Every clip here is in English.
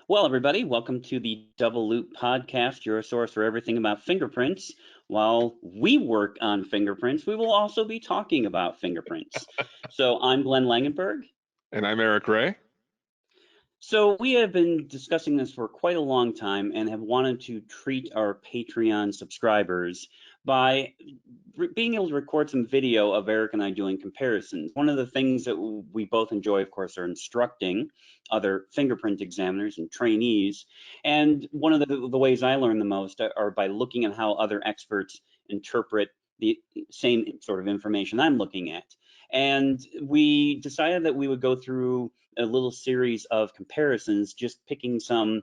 Well, everybody, welcome to the Double Loop Podcast, your source for everything about fingerprints. While we work on fingerprints, we will also be talking about fingerprints. So I'm Glenn Langenburg. And I'm Eric Ray. So we have been discussing this for quite a long time and have wanted to treat our Patreon subscribers by being able to record some video of Eric and I doing comparisons. One of the things that we both enjoy, of course, are instructing other fingerprint examiners and trainees. And one of the ways I learn the most are by looking at how other experts interpret the same sort of information I'm looking at. And we decided that we would go through a little series of comparisons, just picking some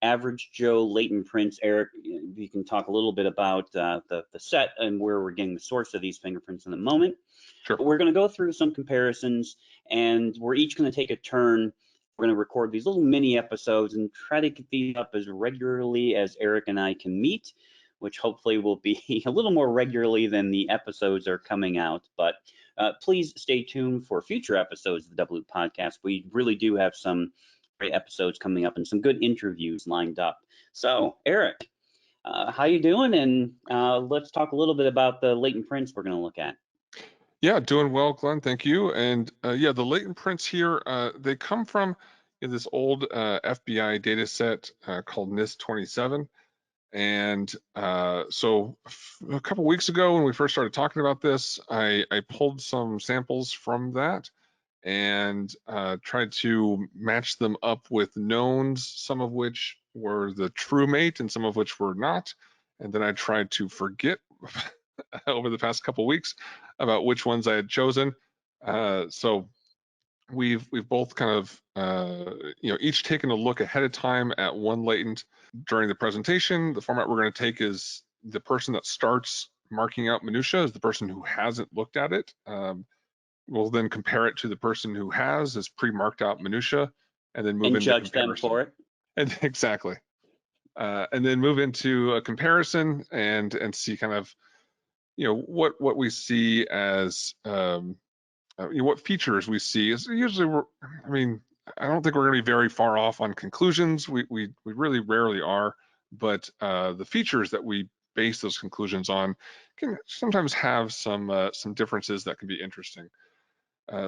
average Joe latent prints. Eric, you can talk a little bit about the set and where we're getting the source of these fingerprints in a moment. Sure. But we're going to go through some comparisons, and we're each going to take a turn. We're going to record these little mini episodes and try to get these up as regularly as Eric and I can meet, which hopefully will be a little more regularly than the episodes are coming out. But please stay tuned for future episodes of the Double Loop Podcast. We really do have some great episodes coming up and some good interviews lined up. So, Eric, how you doing? And let's talk a little bit about the latent prints we're going to look at. Yeah, doing well, Glenn. Thank you. And yeah, the latent prints here, they come from this old FBI data set called NIST 27. And so a couple weeks ago when we first started talking about this, I pulled some samples from that and tried to match them up with knowns, some of which were the true mate and some of which were not. And then I tried to forget over the past couple weeks about which ones I had chosen. So we've both kind of each taken a look ahead of time at one latent during the presentation. The format we're going to take is the person that starts marking out minutia is the person who hasn't looked at it. We'll then compare it to the person who has pre-marked out minutia, and then move into judge comparison. Them for it. And exactly. And then move into a comparison and see kind of what we see as what features we see is usually I don't think we're going to be very far off on conclusions. We really rarely are, but the features that we base those conclusions on can sometimes have some differences that can be interesting.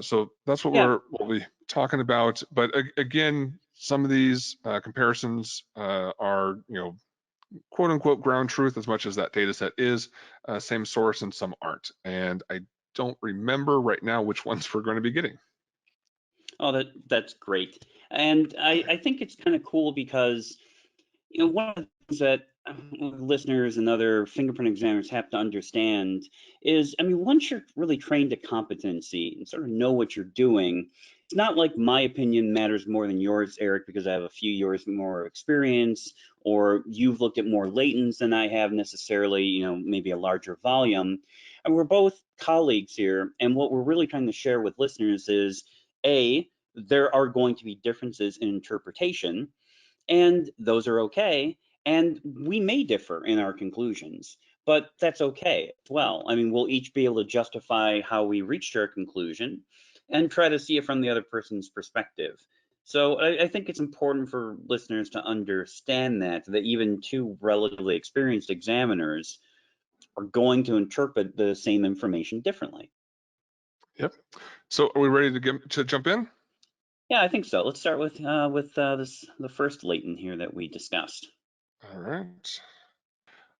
So that's what we'll be talking about. But again, some of these comparisons are quote unquote ground truth as much as that data set is same source, and some aren't. And I don't remember right now which ones we're going to be getting. Oh, that's great. And I think it's kind of cool because one of the things that listeners and other fingerprint examiners have to understand is, once you're really trained to competency and sort of know what you're doing, it's not like my opinion matters more than yours, Eric, because I have a few years more experience, or you've looked at more latents than I have necessarily, maybe a larger volume. And we're both colleagues here. And what we're really trying to share with listeners is, A, there are going to be differences in interpretation, and those are okay. And we may differ in our conclusions, but that's okay as well. We'll each be able to justify how we reached our conclusion and try to see it from the other person's perspective. So I think it's important for listeners to understand that even two relatively experienced examiners are going to interpret the same information differently. Yep. So are we ready to jump in? Yeah, I think so. Let's start with the first latent here that we discussed. All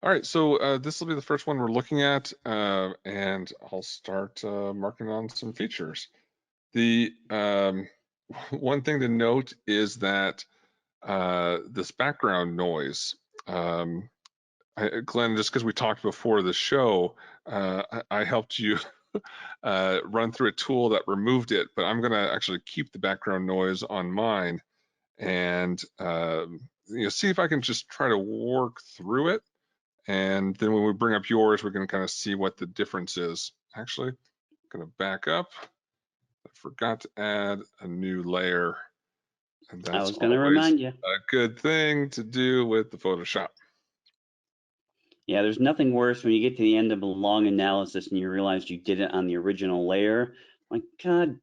right. So this will be the first one we're looking at, and I'll start marking on some features. The one thing to note is that this background noise, Glenn, just because we talked before the show, I helped you run through a tool that removed it, but I'm going to actually keep the background noise on mine and see if I can just try to work through it. And then when we bring up yours, we can kind of see what the difference is. Actually, I'm going to back up. I forgot to add a new layer. And that's I was going to remind you. A good thing to do with the Photoshop. Yeah, there's nothing worse when you get to the end of a long analysis and you realize you did it on the original layer. Like, God.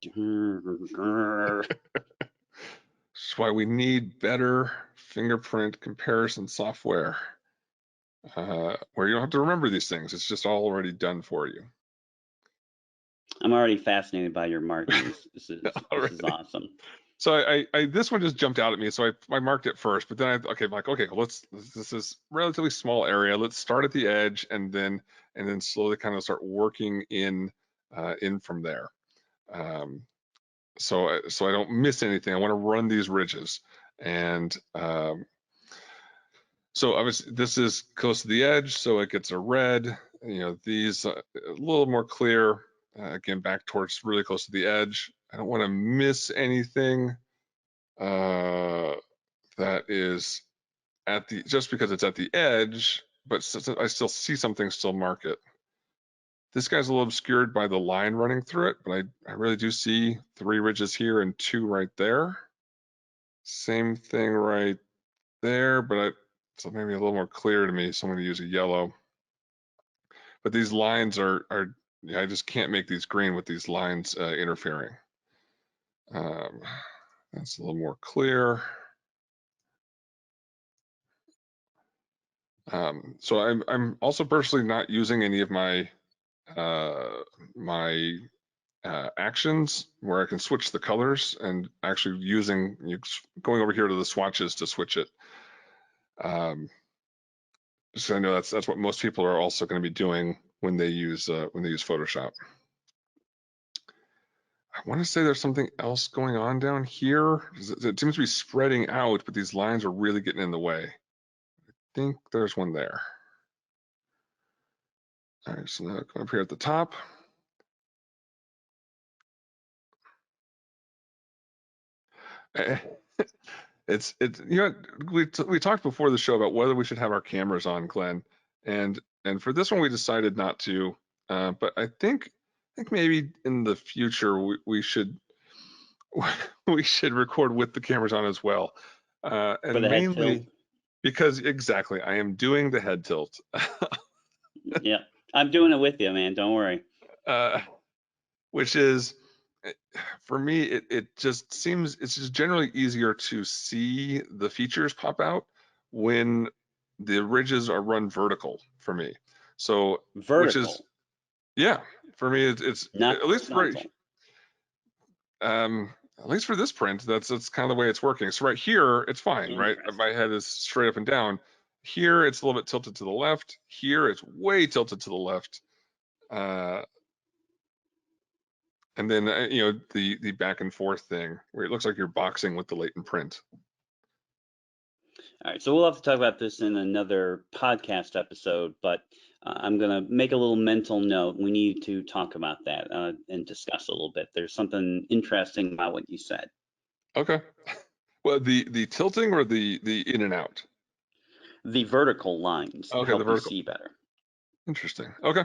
is why we need better fingerprint comparison software, where you don't have to remember these things. It's just all already done for you. I'm already fascinated by your markings. This All is awesome. So I this one just jumped out at me, so I marked it first. But then I'm like, okay, this is relatively small area. Let's start at the edge and then slowly kind of start working in from there. So I don't miss anything. I want to run these ridges, and so obviously this is close to the edge, so it gets a red. You know, these a little more clear. Again, back towards really close to the edge. I don't want to miss anything that is at the, just because it's at the edge, but I still see something, still mark it. This guy's a little obscured by the line running through it, but I really do see 3 ridges here and 2 right there. Same thing right there, but so maybe a little more clear to me, so I'm going to use a yellow. But these lines are yeah, I just can't make these green with these lines interfering. That's a little more clear. So I'm also personally not using any of my actions where I can switch the colors, and actually using going over here to the swatches to switch it. So I know that's what most people are also going to be doing when they use Photoshop. I want to say there's something else going on down here. It seems to be spreading out, but these lines are really getting in the way. I think there's one there. All right, so now come up here at the top. It's you know, we talked before the show about whether we should have our cameras on, Glenn, and for this one we decided not to, but I think maybe in the future we should we should record with the cameras on as well, For and the head tilt. mainly because exactly I am doing the head tilt. Yeah, I'm doing it with you, man. Don't worry. Which is, for me, it just seems it's just generally easier to see the features pop out when the ridges are run vertical for me. So which is, Vertical, yeah, for me it's not at least horizontal. at least for this print, that's kind of the way it's working. So right here it's fine, right? Interesting. My head is straight up and down. Here it's a little bit tilted to the left. Here it's way tilted to the left. And then you know, the back and forth thing where it looks like you're boxing with the latent print. All right, so we'll have to talk about this in another podcast episode, but I'm going to make a little mental note. We need to talk about that and discuss a little bit. There's something interesting about what you said. Okay. Well, the tilting or the in and out? The vertical lines Okay, the help you vertical. see better. Interesting. Okay.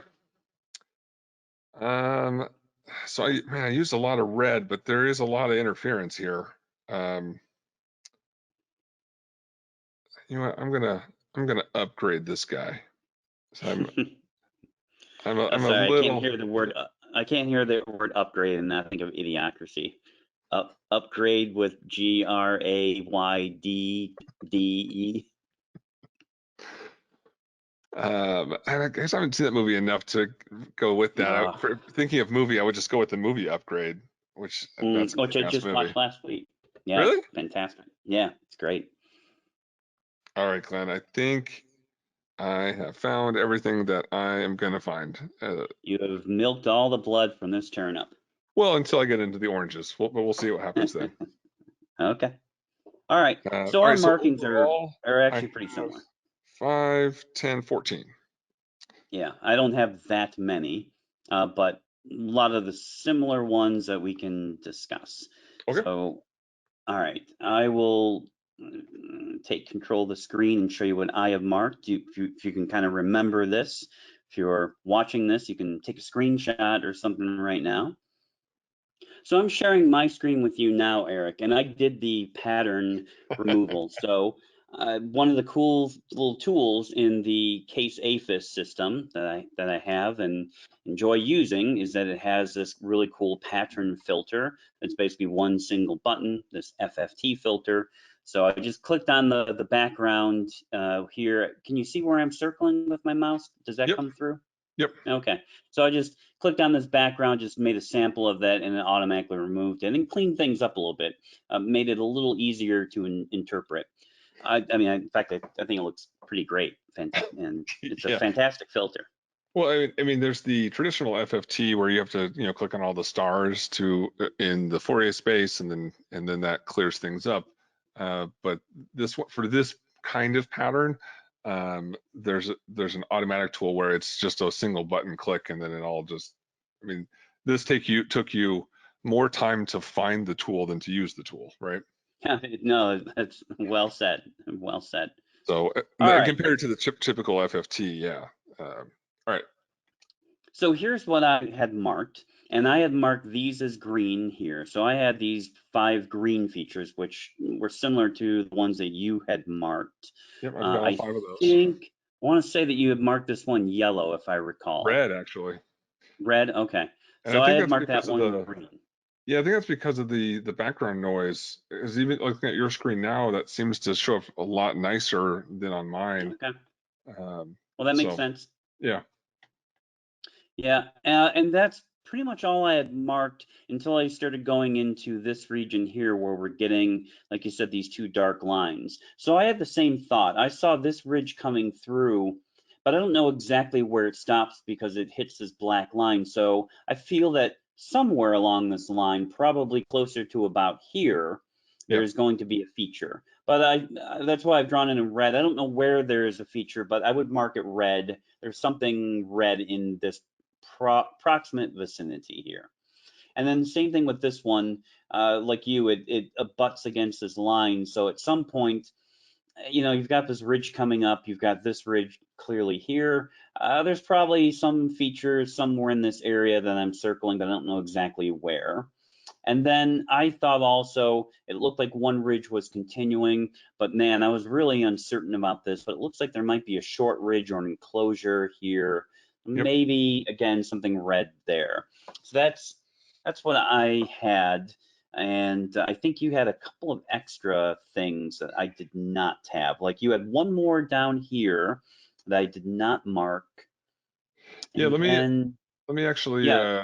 So I used a lot of red, but there is a lot of interference here. You know what? I'm gonna upgrade this guy. So I'm a Sorry, little. I can't hear the word upgrade and not think of idiocracy. Upgrade with GRAYD. I guess I haven't seen that movie enough to go with that. For thinking of movie, I would just go with the movie Upgrade, which that's a Which I kick-ass just movie. watched last week. Yeah, Really? it's fantastic. Yeah, it's great. All right, Glenn. I think I have found everything that I am gonna find. You have milked all the blood from this turnip. Well, until I get into the oranges, but we'll see what happens then. Okay. All right. So All our right. So markings overall, are I actually pretty have similar. 5, 10, 14. Yeah, I don't have that many, but a lot of the similar ones that we can discuss. Okay. So, all right, I will take control of the screen and show you what I have marked. If you can kind of remember this, if you're watching this, you can take a screenshot or something right now. So I'm sharing my screen with you now, Eric, and I did the pattern removal. So One of the cool little tools in the case APHIS system that I have and enjoy using is that it has this really cool pattern filter. It's basically one single button, this FFT filter. So I just clicked on the background here. Can you see where I'm circling with my mouse? Does that Yep. come through? Yep. Okay. So I just clicked on this background, just made a sample of that, and it automatically removed it and cleaned things up a little bit, made it a little easier to interpret. I mean, in fact, I think it looks pretty great, and it's a Yeah. fantastic filter. Well, I mean, there's the traditional FFT where you have to, click on all the stars to in the Fourier space, and then that clears things up. But this one for this kind of pattern, there's an automatic tool where it's just a single button click, and then it all just. I mean, this took you more time to find the tool than to use the tool, right? Yeah, no, that's well said. Well said. So All right. compared to the typical FFT, yeah. All right. So here's what I had marked, and I had marked these as green here. So I had these 5 green features, which were similar to the ones that you had marked. Yep, I've got all I 5 of those. think I want to say that you had marked this one yellow, if I recall. Red, actually. Red, okay. And I So I think had that's marked that because of one the, green. yeah, I think that's because of the background noise. Because even looking at your screen now, that seems to show up a lot nicer than on mine. Okay. Um, Well, that makes so sense. yeah, Yeah, and that's pretty much all I had marked until I started going into this region here where we're getting, like you said, these 2 dark lines. So I had the same thought. I saw this ridge coming through, but I don't know exactly where it stops because it hits this black line. So I feel that somewhere along this line, probably closer to about here, yeah, there's going to be a feature. But that's why I've drawn it in red. I don't know where there is a feature, but I would mark it red. There's something red in this proximate vicinity here. And then the same thing with this one, like you, it abuts against this line. So at some point, you've got this ridge coming up, you've got this ridge clearly here. There's probably some features somewhere in this area that I'm circling, but I don't know exactly where. And then I thought also it looked like one ridge was continuing, but man, I was really uncertain about this, but it looks like there might be a short ridge or an enclosure here. yep. Maybe again something red there. So that's what I had. And I think you had a couple of extra things that I did not have. Like you had one more down here that I did not mark. Yeah, And then, let me actually yeah,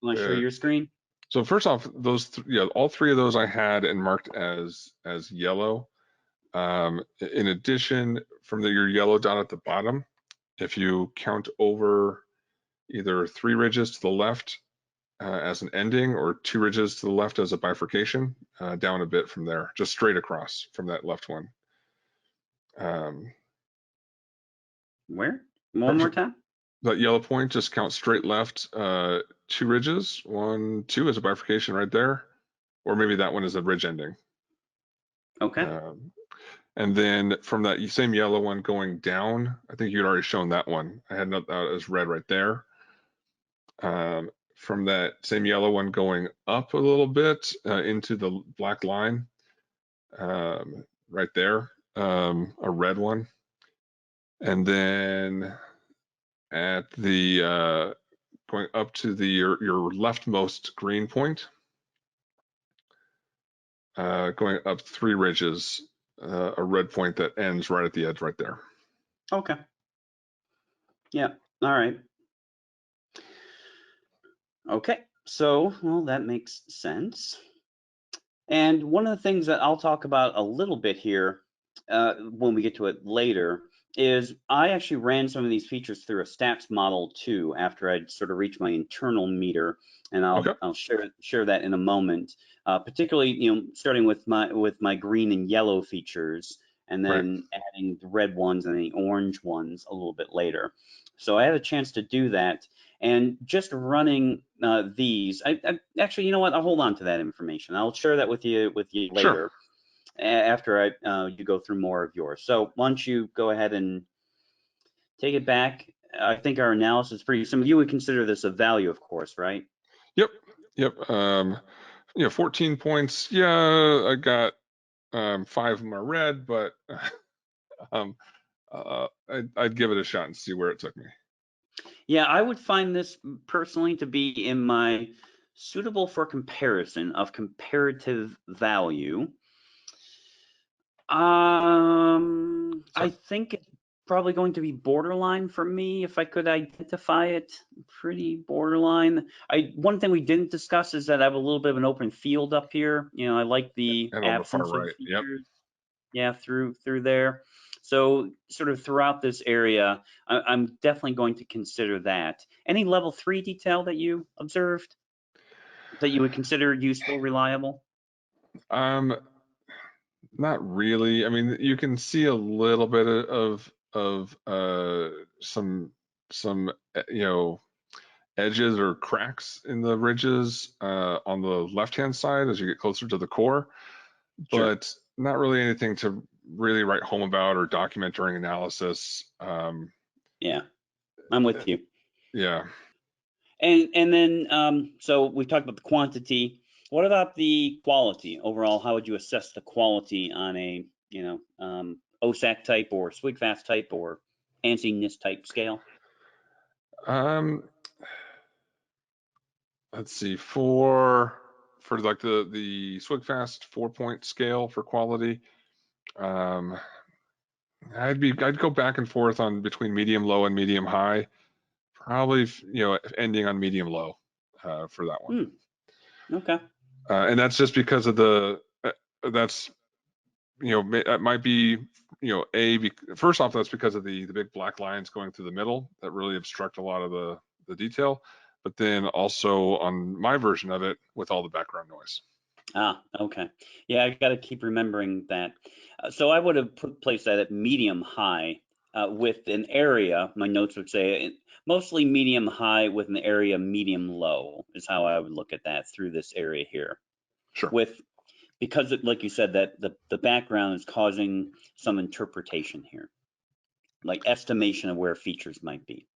want to share uh, your screen? so first off, yeah, all 3 of those I had and marked as yellow. In addition, from your yellow dot at the bottom, if you count over either 3 ridges to the left as an ending or 2 ridges to the left as a bifurcation, down a bit from there, just straight across from that left one. Where? One more time? That yellow point, just count straight left, 2 ridges, 1, 2 as a bifurcation right there, or maybe that one is a ridge ending. Okay. And then from that same yellow one going down, I think you'd already shown that one. I had that as red right there. From that same yellow one going up a little bit into the black line, right there, a red one. And then at the going up to your leftmost green point, going up 3 ridges, a red point that ends right at the edge right there. Okay. Yeah. All right. Okay. So, well, that makes sense. And one of the things that I'll talk about a little bit here when we get to it later is I actually ran some of these features through a stats model too after I'd sort of reached my internal meter, and Okay. I'll share that in a moment. Particularly, starting with my green and yellow features, and Right. then adding the red ones and the orange ones a little bit later. So I had a chance to do that, and just running these, I actually, you know what? I'll hold on to that information. I'll share that with you Sure. later after you go through more of yours. So why don't you go ahead and take it back? I think our analysis is pretty simple. You would consider this a value, of course, right? Yep. Yep. 14 points. Yeah, I got 5 of them are red, but um, I'd give it a shot and see where it took me. Yeah, I would find this personally to be in my suitable for comparison of comparative value. I So, think it's probably going to be borderline for me if I could identify it. Pretty borderline. One thing we didn't discuss is that I have a little bit of an open field up here. You know, I like the and on the far absence of right, yep. features. Yeah, through there. So sort of throughout this area, I'm definitely going to consider that. Any level 3 detail that you observed that you would consider useful, reliable? Um, Not really. I mean, you can see a little bit of some edges or cracks in the ridges on the left-hand side as you get closer to the core, Sure. but not really anything to really write home about or document during analysis. Yeah, I'm with you. Yeah. And then so we've talked about the quantity. What about the quality overall? How would you assess the quality on a OSAC type or Swigfast type or ANSI-NIST type scale? Um, let's see, for like the Swigfast 4-point scale for quality, um, I'd go back and forth on between medium low and medium high, probably ending on medium low for that one. Okay. And that's just because of that's that might be first off, that's because of the big black lines going through the middle that really obstruct a lot of the detail, but then also on my version of it with all the background noise. Okay. Yeah, I got to keep remembering that. So I would have placed that at medium high with an area. My notes would say mostly medium high with an area medium low is how I would look at that through this area here. Sure. Because like you said, that the background is causing some interpretation here, like estimation of where features might be.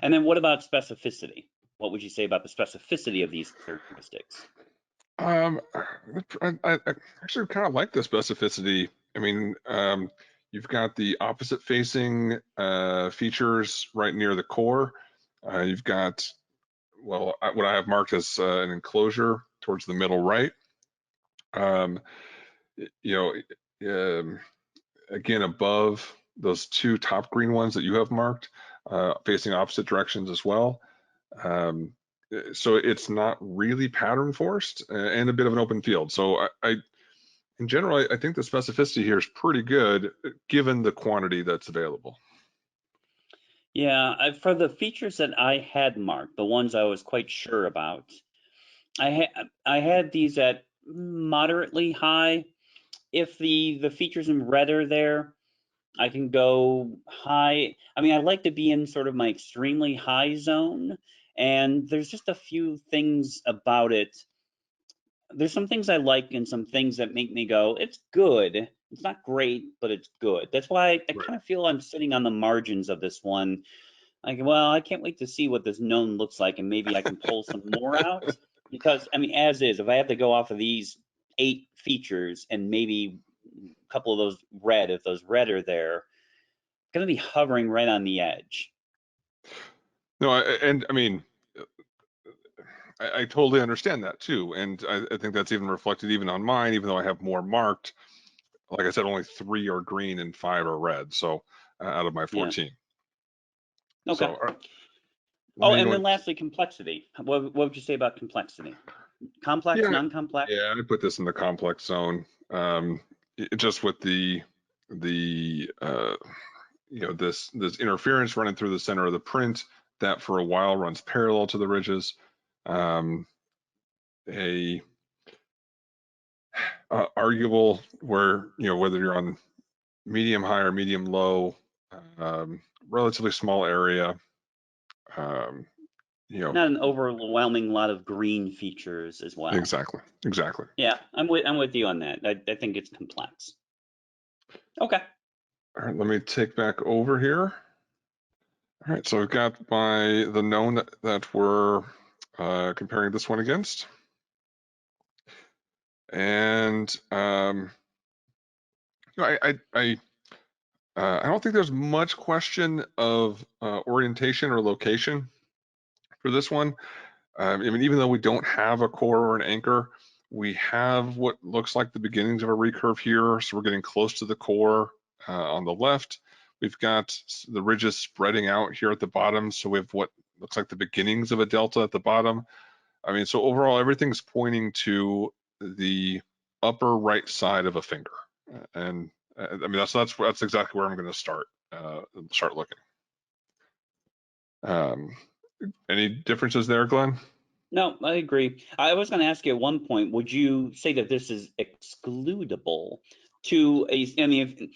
And then what about specificity? What would you say about the specificity of these characteristics? Um, I actually kind of like the specificity. I mean, you've got the opposite facing features right near the core. You've got, well, what I have marked as an enclosure towards the middle right. Um, you know, again, above those 2 top green ones that you have marked, facing opposite directions as well. Um, so it's not really pattern forced and a bit of an open field. So in general, I think the specificity here is pretty good given the quantity that's available. Yeah, for the features that I had marked, the ones I was quite sure about, I had these at moderately high. If the features in red are there, I can go high. I mean, I like to be in sort of my extremely high zone, and there's just a few things about it. There's some things I like and some things that make me go, it's good. It's not great, but it's good. That's why I Right. kind of feel I'm sitting on the margins of this one. Like, well, I can't wait to see what this known looks like, and maybe I can pull some more out. Because, I mean, as is, if I have to go off of these 8 features and maybe a couple of those red, if those red are there, going to be hovering right on the edge. No, and I mean, I totally understand that too. And I think that's even reflected even on mine, even though I have more marked. Like I said, only 3 are green and 5 are red. So out of my Yeah. 14. Okay. So let Oh, me and go. then lastly, complexity. What would you say about complexity? Complex, Yeah, non-complex? yeah, I put this in the complex zone. Just with the this interference running through the center of the print that for a while runs parallel to the ridges. Um, a Arguable where whether you're on medium high or medium low, um, relatively small area. Um, you know, Not an overwhelming lot of green features as well. exactly. Yeah, I'm with you on that. I think it's complex. Okay. All right, let me take back over here. All right, so I've got the known that we're comparing this one against. And I don't think there's much question of orientation or location for this one. I mean, even though we don't have a core or an anchor, we have what looks like the beginnings of a recurve here. So we're getting close to the core on the left. We've got the ridges spreading out here at the bottom. So we have what looks like the beginnings of a delta at the bottom. I mean, so overall, everything's pointing to the upper right side of a finger. And I mean, that's exactly where I'm going to start looking. Any differences there, Glenn? No, I agree. I was going to ask you at one point, would you say that this is excludable to a, I mean,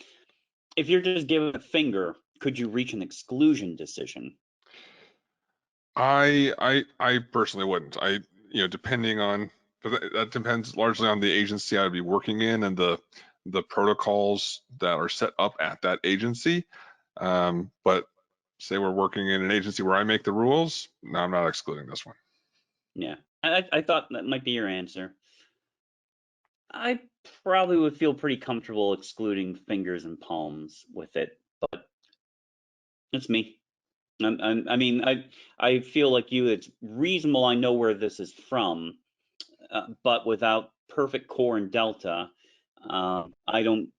if you're just given a finger, could you reach an exclusion decision? I personally wouldn't. Depending on, but that depends largely on the agency I'd be working in and the protocols that are set up at that agency. But say we're working in an agency where I make the rules, no, I'm not excluding this one. Yeah, I thought that might be your answer. I probably would feel pretty comfortable excluding fingers and palms with it, but it's me. I mean, I feel like you. It's reasonable. I know where this is from, but without perfect core and delta, I don't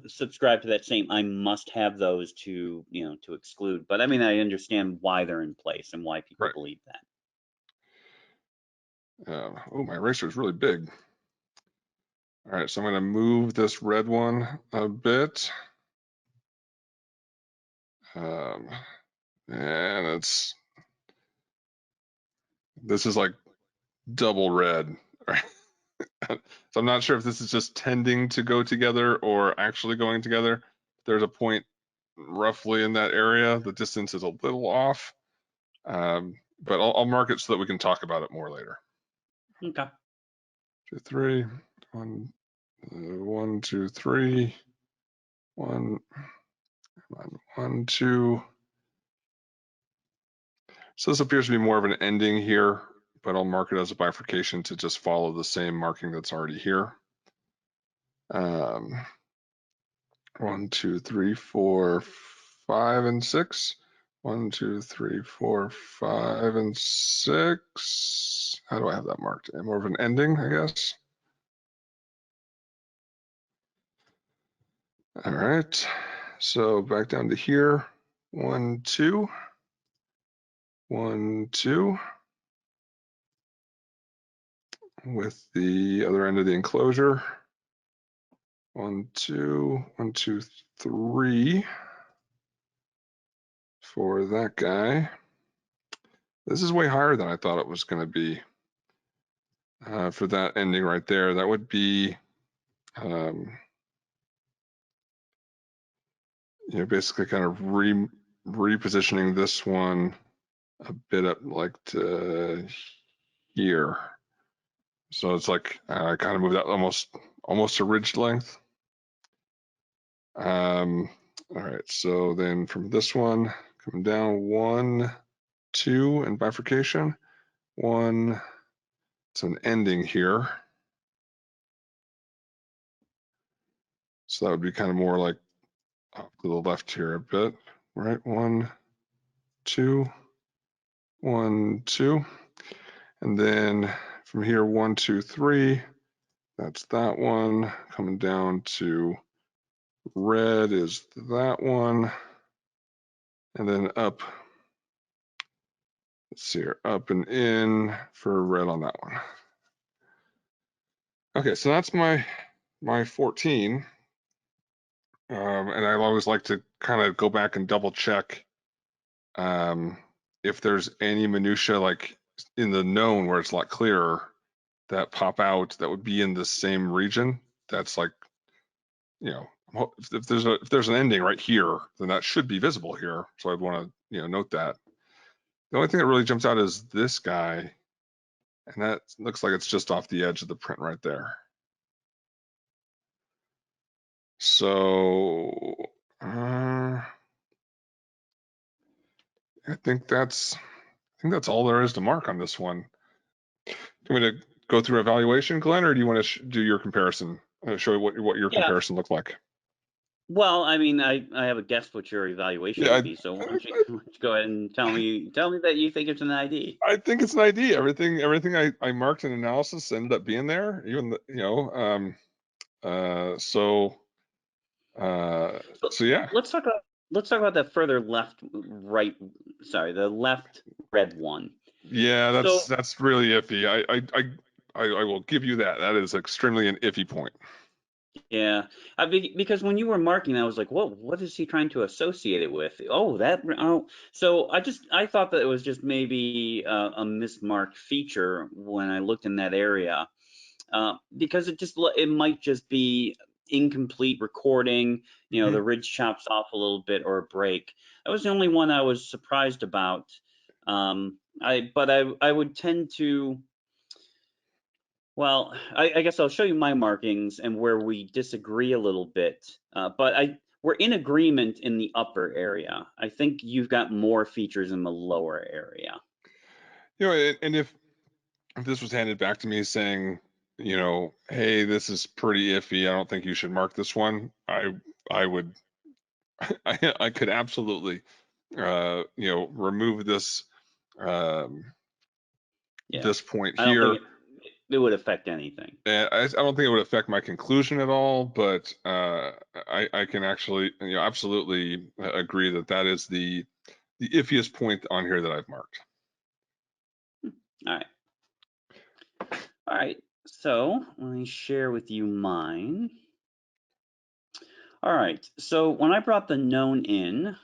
subscribe to that same. I must have those to to exclude. But I mean, I understand why they're in place and why people Right. believe that. Oh, my eraser is really big. All right, so I'm going to move this red one a bit. And this is like double red. Right? So I'm not sure if this is just tending to go together or actually going together. There's a point roughly in that area. The distance is a little off, but I'll mark it so that we can talk about it more later. Okay. 2, 3, 1, 1, 2, 3, 1, 1, 2. So this appears to be more of an ending here, but I'll mark it as a bifurcation to just follow the same marking that's already here. 1, 2, 3, 4, 5, and 6. 1, 2, 3, 4, 5, and 6. How do I have that marked? More of an ending, I guess. All right. So back down to here. 1, 2. 1, 2. With the other end of the enclosure. 1, 2, 1, 2, 3 for that guy. This is way higher than I thought it was going to be for that ending right there. That would be, basically kind of repositioning this one a bit up like to here. So it's like I kind of moved that almost to ridge length. All right, so then from this one, come down 1, 2, and bifurcation. 1, it's an ending here. So that would be kind of more like off to the left here a bit, right? 1, 2, 1, 2. And then from here, 1, 2, 3, that's that one. Coming down to red is that one. And then up, let's see here, up and in for red on that one. Okay, so that's my 14. And I always like to kind of go back and double check if there's any minutia like in the known where it's a lot clearer that pop out that would be in the same region. That's like, if there's an ending right here, then that should be visible here. So I'd want to note that. The only thing that really jumps out is this guy, and that looks like it's just off the edge of the print right there. So I think that's all there is to mark on this one. Do you want me to go through evaluation, Glenn, or do you want to do your comparison? Show you what your comparison looked like? Well, I mean, I have a guess what your evaluation Yeah, would be, so why don't you, why don't you go ahead and tell me that you think it's an ID. I think it's an ID. Everything I marked in analysis ended up being there. Even the, so So so yeah. let's talk about that further left, right. Sorry, the left red one. Yeah, So that's really iffy. I will give you that. That is extremely an iffy point. yeah, because when you were marking, I was like, whoa, what is he trying to associate it with? Oh, that. Oh, so I thought that it was just maybe a mismarked feature when I looked in that area. Because it might just be incomplete recording. You know, Hmm. the ridge chops off a little bit or a break. That was the only one I was surprised about. I would tend to. Well, I guess I'll show you my markings and where we disagree a little bit. We're in agreement in the upper area. I think you've got more features in the lower area. And if this was handed back to me saying, hey, this is pretty iffy. I don't think you should mark this one. I would I could absolutely remove um, Yeah, this point I don't think here. it would affect anything. And I don't think it would affect my conclusion at all, but I can actually, absolutely agree that that is the iffiest point on here that I've marked. All right. All right, so let me share with you mine. All right, so when I brought the known in,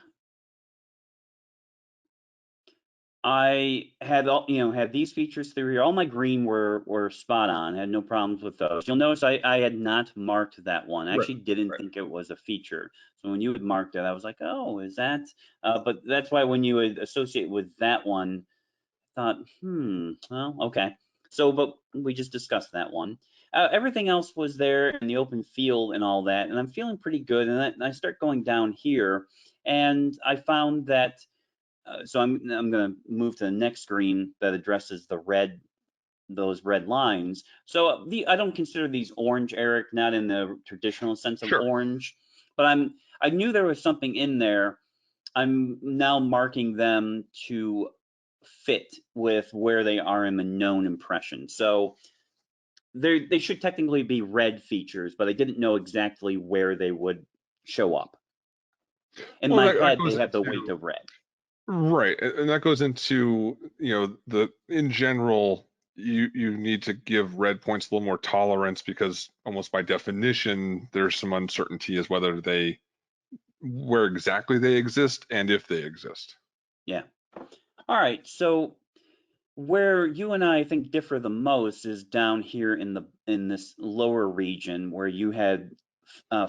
I had had these features through here. All my green were spot on. Had no problems with those. You'll notice I had not marked that one. I Right. actually didn't Right. think it was a feature. So when you had marked it, I was like, oh, is that? But that's why when you would associate with that one, thought, well, okay. So, but we just discussed that one. Everything else was there in the open field and all that, and I'm feeling pretty good. And I start going down here, and I found that. So I'm going to move to the next screen that addresses those red lines. So I don't consider these orange, Eric, not in the traditional sense of Sure. orange, but I knew there was something in there. I'm now marking them to fit with where they are in the known impression. So they should technically be red features, but I didn't know exactly where they would show up. In Well, my that head, they goes have the weight into of red. right, and that goes into the in general you need to give red points a little more tolerance because almost by definition there's some uncertainty as where exactly they exist and if they exist. Yeah. All right. So where you and I think differ the most is down here in this lower region where you had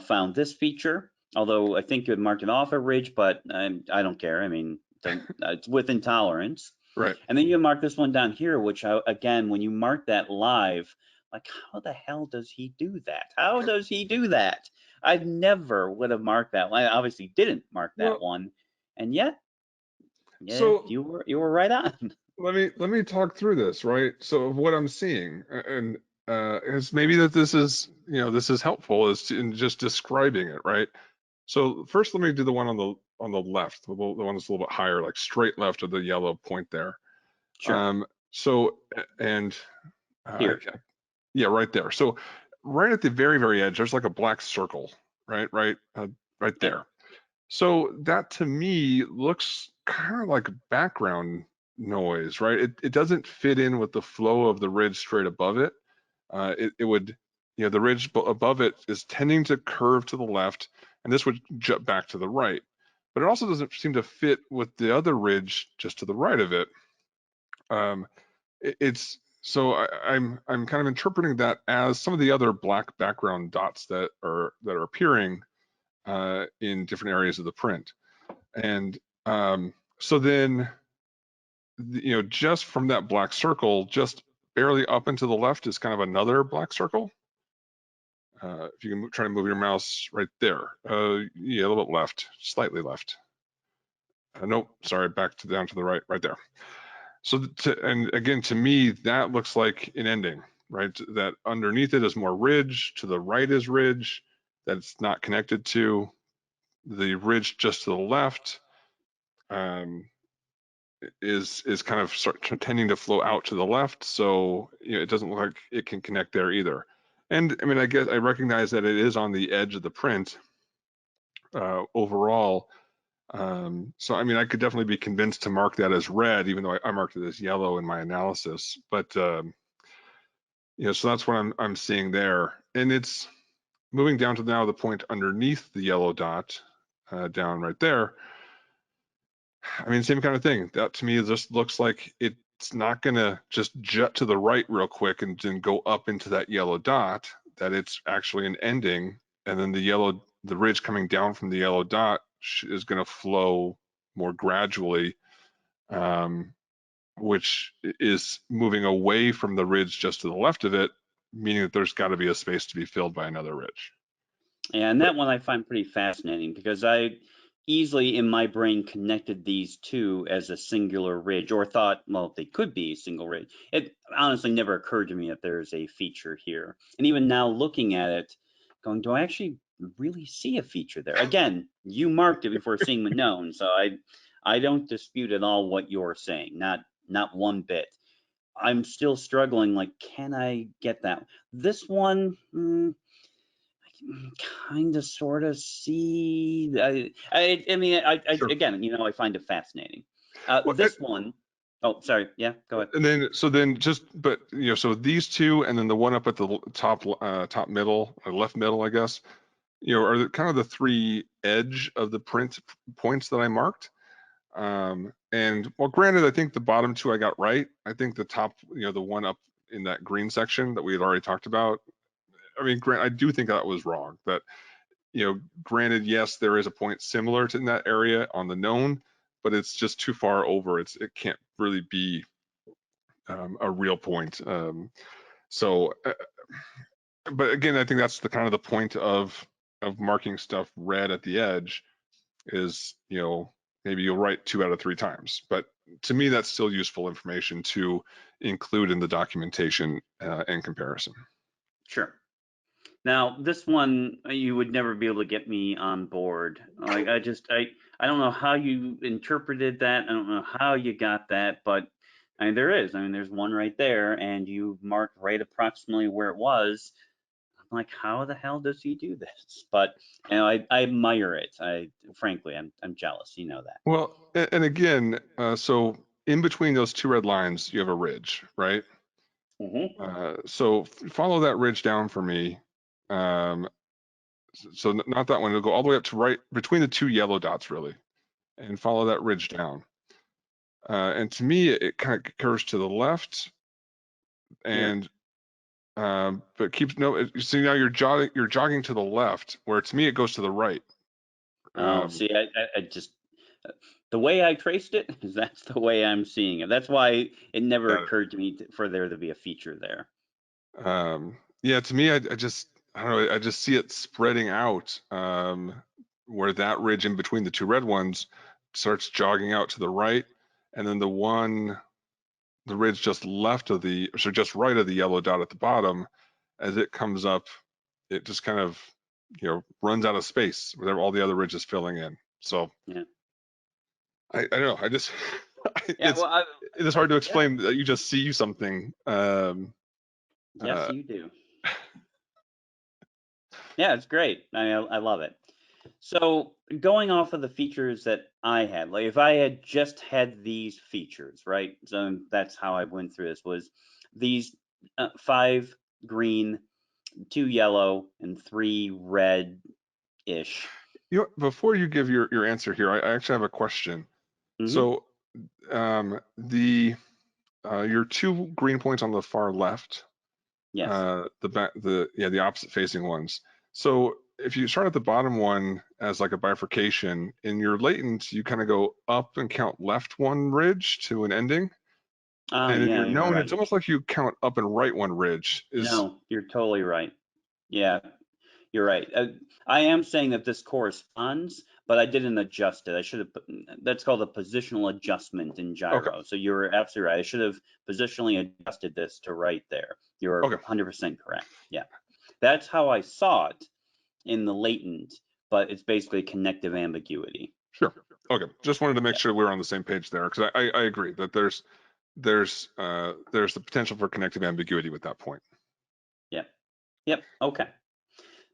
found this feature. Although I think you had marked it off a ridge, but I don't care. I mean, it's within tolerance. Right. And then you mark this one down here, which again, when you mark that live, like, how the hell does he do that? How does he do that? I never would have marked that one. I obviously didn't mark that Well, one, and yet, yeah, so you were right on. let me talk through this, right? So what I'm seeing, and is maybe that this is helpful is in just describing it, right? So first, let me do the one on the left, the one that's a little bit higher, like straight left of the yellow point there. Sure. So and I, Here. yeah, right there. So right at the very edge, there's like a black circle, right Yep. there. So that to me looks kind of like background noise, right? It doesn't fit in with the flow of the ridge straight above it. It would, the ridge above it is tending to curve to the left, and this would jut back to the right. But it also doesn't seem to fit with the other ridge just to the right of it. Um, it's so I'm kind of interpreting that as some of the other black background dots that are appearing in different areas of the print. And so then, just from that black circle, just barely up and to the left is kind of another black circle. If you can try to move your mouse right there. Yeah, a little bit left, slightly left. Nope, sorry, back to down to the right there. So, and again, to me, that looks like an ending, right? That underneath it is more ridge, to the right is ridge, that it's not connected to. the ridge just to the left is kind of tending to flow out to the left, so it doesn't look like it can connect there either. And I mean, I guess I recognize that it is on the edge of the print overall. So I mean, I could definitely be convinced to mark that as red, even though I marked it as yellow in my analysis. But so that's what I'm seeing there, and it's moving down to now the point underneath the yellow dot, down right there. I mean, same kind of thing. That to me just looks like it's not gonna just jut to the right real quick and then go up into that yellow dot, that it's actually an ending, and then the ridge coming down from the yellow dot is gonna flow more gradually, which is moving away from the ridge just to the left of it, meaning that there's gotta be a space to be filled by another ridge. Yeah, and that one I find pretty fascinating because I easily in my brain connected these two as a singular ridge, or thought, well, they could be a single ridge. It honestly never occurred to me that there's a feature here. And even now looking at it, going, do I actually really see a feature there? Again, you marked it before seeing the known, so I don't dispute at all what you're saying, not one bit. I'm still struggling, like, can I get that? This one, kind of sort of see. I mean, Sure. again, I find it fascinating. Well, This one, oh, sorry, yeah, go ahead. and then but so these two, and then the one up at the top middle, or left middle, I guess, are kind of the three edge of the print points that I marked. And well, granted, I think the bottom two I got right. I think the top, the one up in that green section that we had already talked about, I mean, I do think that was wrong. That, granted, yes, there is a point similar to in that area on the known, but it's just too far over. It can't really be a real point. So, but again, I think that's the kind of the point of marking stuff red at the edge is, maybe you'll write 2 out of 3 times. But to me, that's still useful information to include in the documentation and comparison. Sure. Now, this one, you would never be able to get me on board. Like, I don't know how you interpreted that. I don't know how you got that, but I mean, there is. I mean, there's one right there, and you marked right approximately where it was. I'm like, how the hell does he do this? But I admire it. Frankly, I'm jealous. You know that. Well, and again, so in between those 2 red lines, you have a ridge, right? So follow that ridge down for me. So not that one, it'll go all the way up to right between the 2 yellow dots, really, and follow that ridge down. And to me, it kind of curves to the left, and but keeps no. So now you're jogging to the left, where to me it goes to the right. Oh, see, I just the way I traced it is that's the way I'm seeing it. That's why it never occurred to me for there to be a feature there. Yeah, to me, I don't know. I just see it spreading out, where that ridge in between the 2 red ones starts jogging out to the right, and then the ridge just just right of the yellow dot at the bottom, as it comes up, it just kind of, runs out of space where all the other ridges filling in. So Yeah. I don't know. I just Yeah. it's hard to Yeah. explain that you just see something. Yes, you do. Yeah, it's great. I love it. So going off of the features that I had, like if I had just had these features, right? So that's how I went through this was these 5 green, 2 yellow, and 3 red-ish. Before you give your answer here, I actually have a question. So your 2 green points on the far left, Yes. the opposite facing ones. So if you start at the bottom one as like a bifurcation, in your latent, you kind of go up and count left 1 ridge to an ending. And in Yeah, your you're known, right. it's almost like you count up and right 1 ridge. No, you're totally right. Yeah, you're right. I am saying that this corresponds, but I didn't adjust it. I should have that's called a positional adjustment in Okay. gyro. So you're absolutely right. I should have positionally adjusted this to right there. You're Okay. 100% correct. Yeah. That's how I saw it in the latent, but it's basically connective ambiguity. Sure. Okay. Just wanted to make Yeah. sure we're on the same page there, because I agree that there's the potential for connective ambiguity with that point. Yep. Yep. Okay.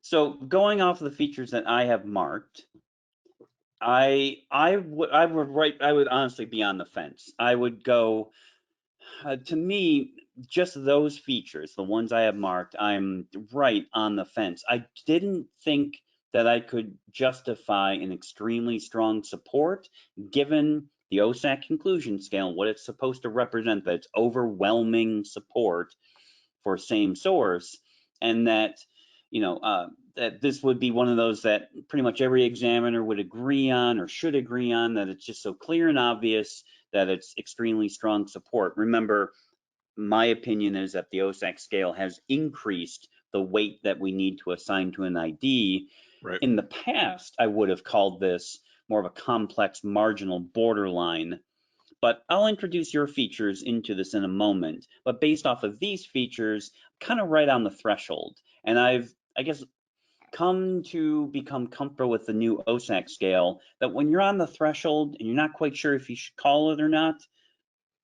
So going off of the features that I have marked, I would honestly be on the fence. I would go to me, just those features, the ones I have marked, I'm right on the fence. I didn't think that I could justify an extremely strong support given the OSAC conclusion scale, what it's supposed to represent, that it's overwhelming support for same source, and that that this would be one of those that pretty much every examiner would agree on or should agree on, that it's just so clear and obvious that it's extremely strong support. Remember, my opinion is that the OSAC scale has increased the weight that we need to assign to an ID. Right. In the past, I would have called this more of a complex marginal borderline, but I'll introduce your features into this in a moment. But based off of these features, kind of right on the threshold. And I guess, come to become comfortable with the new OSAC scale, that when you're on the threshold and you're not quite sure if you should call it or not,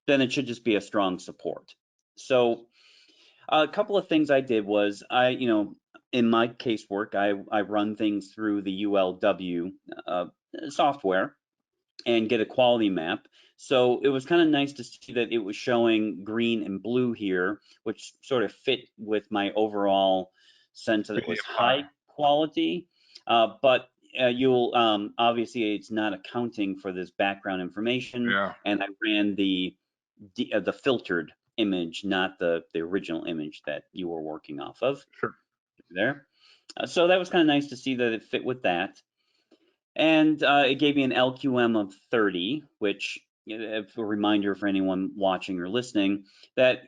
then it should just be a strong support. So a couple of things I did was in my casework, I run things through the ULW software and get a quality map. So it was kind of nice to see that it was showing green and blue here, which sort of fit with my overall sense that it was Medium high. high quality. But you'll obviously, it's not accounting for this background information, Yeah. and I ran the filtered image, not the original image that you were working off of Sure. there. So that was kind of nice to see that it fit with that. And it gave me an LQM of 30, which, if a reminder for anyone watching or listening, that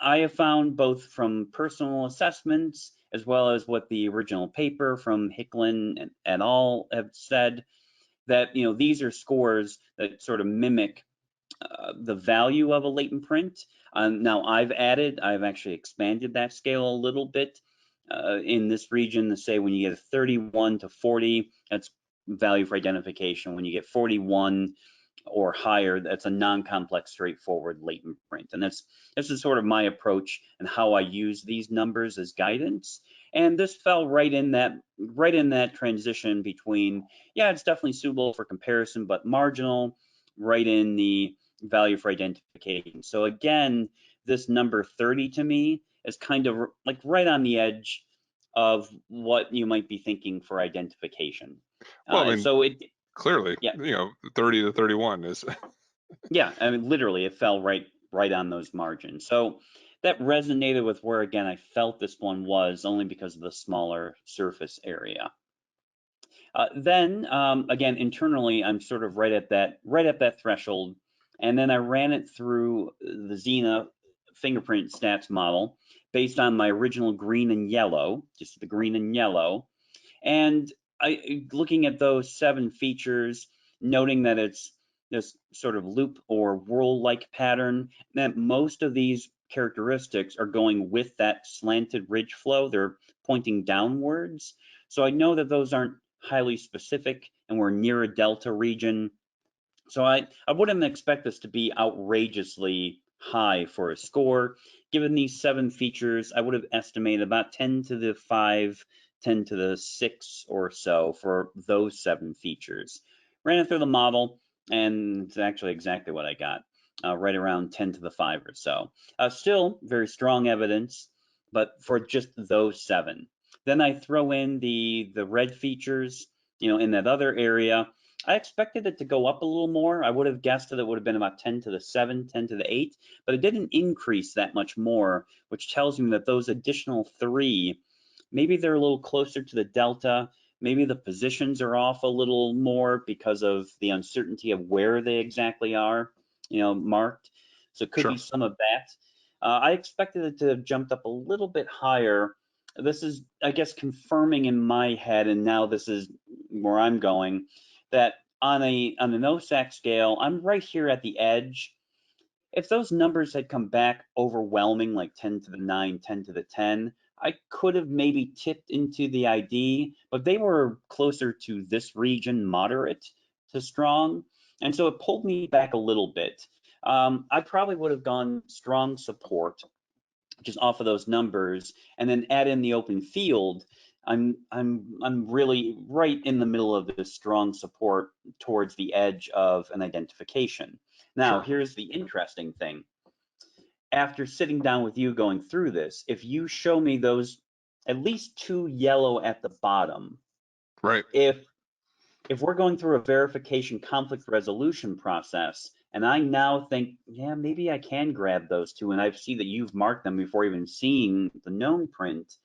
I have found both from personal assessments as well as what the original paper from Hicklin et al. Have said, that these are scores that sort of mimic the value of a latent print. Now I've actually expanded that scale a little bit in this region to say when you get a 31 to 40, that's value for identification. When you get 41 or higher, that's a non-complex, straightforward latent print. And this is sort of my approach and how I use these numbers as guidance. And this fell right in that transition between, yeah, it's definitely suitable for comparison, but marginal, right in the value for identification. So again, this number 30 to me is kind of like right on the edge of what you might be thinking for identification. Well, I mean, So it, clearly, yeah, 30 to 31 is. yeah, I mean, literally, it fell right on those margins. So that resonated with where, again, I felt this one was, only because of the smaller surface area. Then again, internally, I'm sort of right at that threshold, and then I ran it through the Xena fingerprint stats model based on my original green and yellow, just the green and yellow, and looking at those 7 features, noting that it's this sort of loop or whirl-like pattern, that most of these characteristics are going with that slanted ridge flow. They're pointing downwards. So I know that those aren't highly specific and we're near a delta region. So I wouldn't expect this to be outrageously high for a score. Given these 7 features, I would have estimated about 10 to the 5, 10 to the 6 or so for those 7 features. Ran it through the model, and it's actually exactly what I got, right around 10 to the 5 or so. Still very strong evidence, but for just those 7. Then I throw in the red features, in that other area. I expected it to go up a little more. I would have guessed that it would have been about 10 to the 7, 10 to the 8, but it didn't increase that much more, which tells me that those additional 3, maybe they're a little closer to the delta. Maybe the positions are off a little more because of the uncertainty of where they exactly are, marked. So it could be some of that. I expected it to have jumped up a little bit higher. This is, I guess, confirming in my head, and now this is where I'm going, that on an OSAC scale, I'm right here at the edge. If those numbers had come back overwhelming, like 10 to the 9, 10 to the 10, I could have maybe tipped into the ID, but they were closer to this region, moderate to strong. And so it pulled me back a little bit. I probably would have gone strong support, just off of those numbers, and then add in the open field. I'm really right in the middle of this strong support towards the edge of an identification. Now, Sure. here's the interesting thing. After sitting down with you going through this, if you show me those at least two yellow at the bottom, Right. if we're going through a verification conflict resolution process, and I now think, yeah, maybe I can grab those two, and I see that you've marked them before even seeing the known print,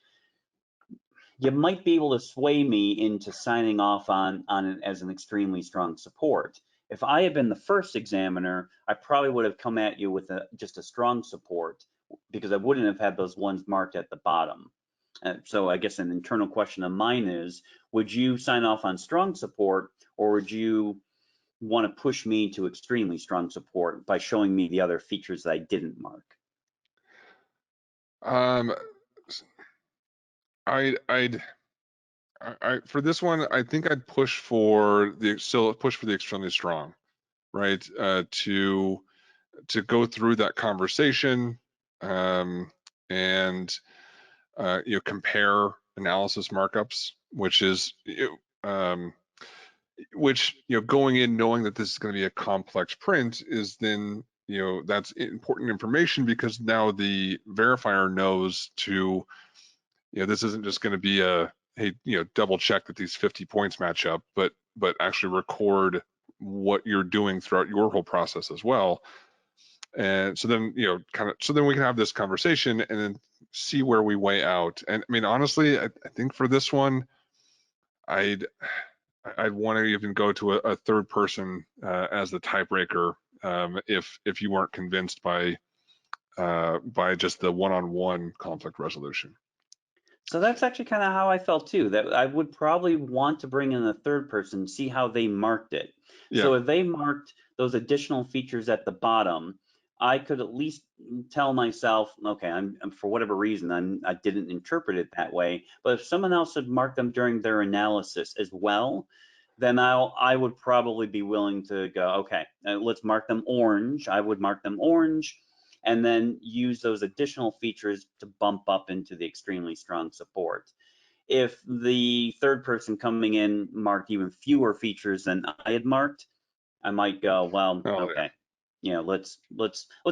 you might be able to sway me into signing off on it as an extremely strong support. If I had been the first examiner, I probably would have come at you with just a strong support, because I wouldn't have had those ones marked at the bottom. So I guess an internal question of mine is, would you sign off on strong support, or would you want to push me to extremely strong support by showing me the other features that I didn't mark? Um, I'd for this one, I think I'd still push for the extremely strong, right? To go through that conversation, and compare analysis markups, which going in knowing that this is going to be a complex print is then that's important information, because now the verifier knows to this isn't just going to be a, hey, double check that these 50 points match up, but actually record what you're doing throughout your whole process as well. And so then so then we can have this conversation and then see where we weigh out. And I mean, honestly, I think for this one, I'd want to even go to a third person as the tiebreaker, if you weren't convinced by just the one-on-one conflict resolution. So that's actually kind of how I felt too, that I would probably want to bring in a third person, see how they marked it. Yeah. So if they marked those additional features at the bottom, I could at least tell myself, okay, I'm for whatever reason, I didn't interpret it that way. But if someone else had marked them during their analysis as well, then I would probably be willing to go, okay, let's mark them orange. I would mark them orange, and then use those additional features to bump up into the extremely strong support. If the third person coming in marked even fewer features than I had marked, I might go, well, Oh yeah. okay, let's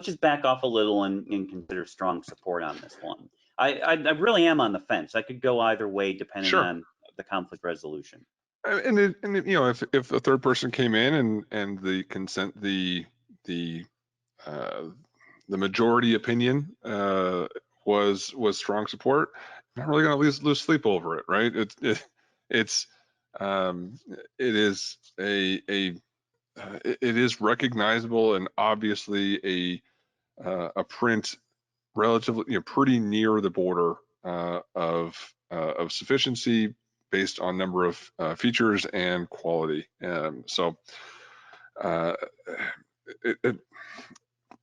just back off a little and consider strong support on this one. I really am on the fence. I could go either way depending Sure. on the conflict resolution. If a third person came in and the consent the uh, the majority opinion was strong support, I'm not really going to lose sleep over it, right? It's it is it is recognizable and obviously a print relatively pretty near the border of sufficiency based on number of features and quality. So uh, it,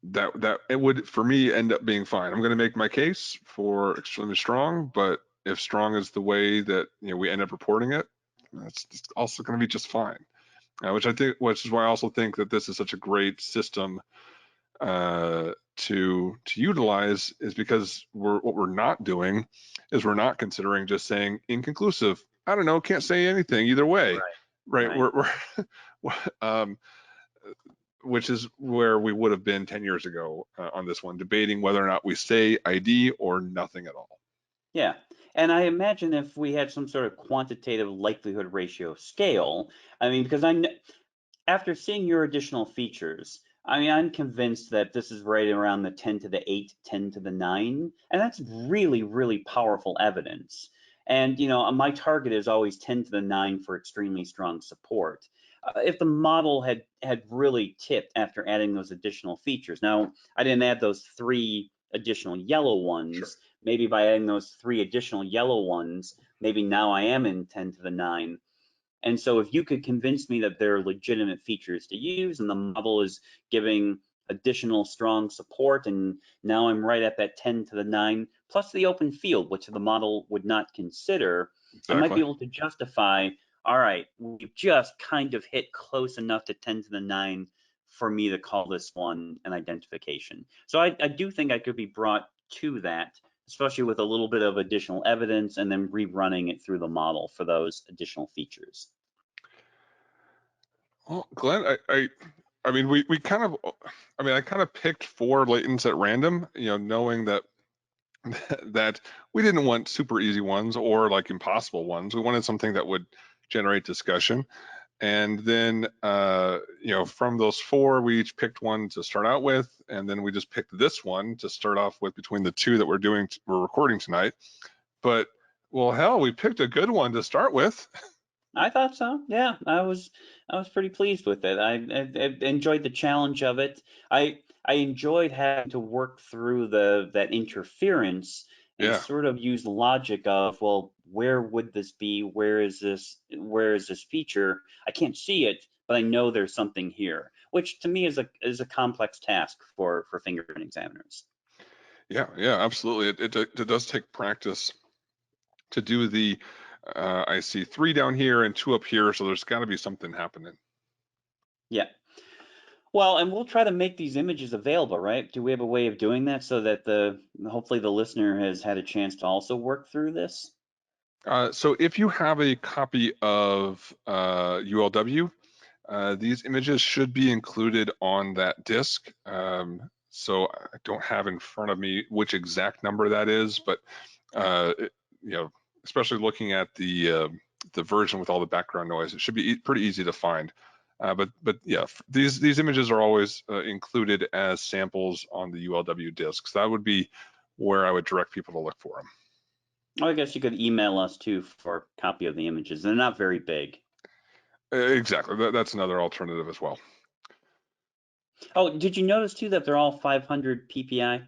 that it would for me end up being fine. I'm going to make my case for extremely strong, but if strong is the way that we end up reporting it, that's also going to be just fine. Which is why I also think that this is such a great system to utilize, is because what we're not doing is we're not considering just saying inconclusive. I don't know, can't say anything either way, right? Right. We're which is where we would have been 10 years ago on this one, debating whether or not we say ID or nothing at all. Yeah. And I imagine if we had some sort of quantitative likelihood ratio scale, I mean, because after seeing your additional features, I mean, I'm convinced that this is right around the 10 to the 8, 10 to the 9, and that's really, really powerful evidence. And, my target is always 10 to the 9 for extremely strong support. If the model had really tipped after adding those additional features, now I didn't add those 3 additional yellow ones. Sure. Maybe by adding those 3 additional yellow ones, maybe now I am in 10 to the 9. And so if you could convince me that they're legitimate features to use and the model is giving additional strong support, and now I'm right at that 10 to the 9, plus the open field, which the model would not consider. I might be Exactly. able to justify, all right, we've just kind of hit close enough to 10 to the 9 for me to call this one an identification. So I do think I could be brought to that, especially with a little bit of additional evidence and then rerunning it through the model for those additional features. Well, Glenn, I mean, we kind of, I mean, I kind of picked 4 latents at random, knowing that that we didn't want super easy ones or like impossible ones. We wanted something that would generate discussion. And then, from those 4, we each picked one to start out with, and then we just picked this one to start off with between the 2 that we're recording tonight. But well, hell, we picked a good one to start with. I thought so. Yeah, I was pretty pleased with it. I enjoyed the challenge of it. I enjoyed having to work through that interference and Yeah, sort of use logic of, well, where would this be? Where is this? Where is this feature? I can't see it, but I know there's something here, which to me is a complex task for fingerprint examiners. yeah, absolutely. It does take practice to do the. I see 3 down here and 2 up here, so there's got to be something happening. Yeah. Well, and we'll try to make these images available, right? Do we have a way of doing that so that hopefully the listener has had a chance to also work through this? So if you have a copy of ULW, these images should be included on that disk. So I don't have in front of me which exact number that is, but it, especially looking at the version with all the background noise, it should be pretty easy to find. But yeah, these images are always included as samples on the ULW disks. That would be where I would direct people to look for them. Oh, I guess you could email us too for a copy of the images. They're not very big. Exactly, that's another alternative as well. Oh, did you notice too that they're all 500 PPI,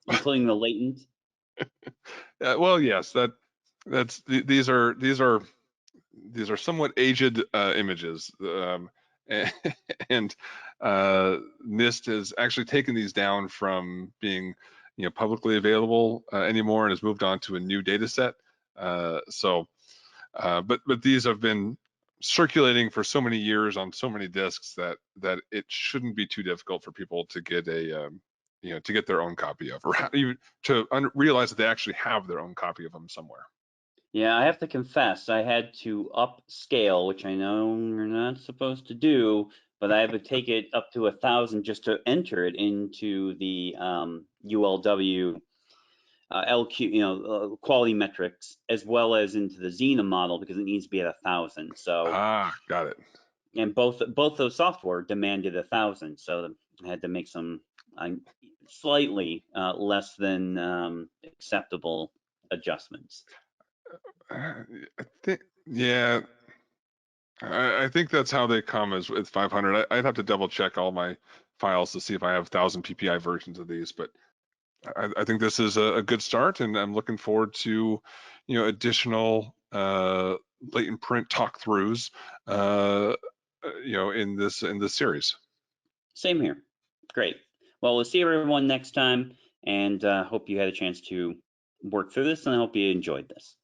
including the latent? Well, yes, these are somewhat aged images, and, and NIST has actually taken these down from being publicly available anymore and has moved on to a new data set. But these have been circulating for so many years on so many disks that it shouldn't be too difficult for people to get to get their own copy of, or even to realize that they actually have their own copy of them somewhere. Yeah, I have to confess, I had to upscale, which I know you're not supposed to do, but I had to take it up to 1,000 just to enter it into the ULW LQ, quality metrics, as well as into the Xena model because it needs to be at 1,000. So, Ah, got it. and both those software demanded 1,000, so I had to make some slightly less than acceptable adjustments. I think, yeah, I think that's how they come as with 500. I'd have to double check all my files to see if I have 1,000 PPI versions of these, but I think this is a good start, and I'm looking forward to, additional latent print talk throughs, in this series. Same here. Great. Well, we'll see everyone next time, and hope you had a chance to work through this, and I hope you enjoyed this.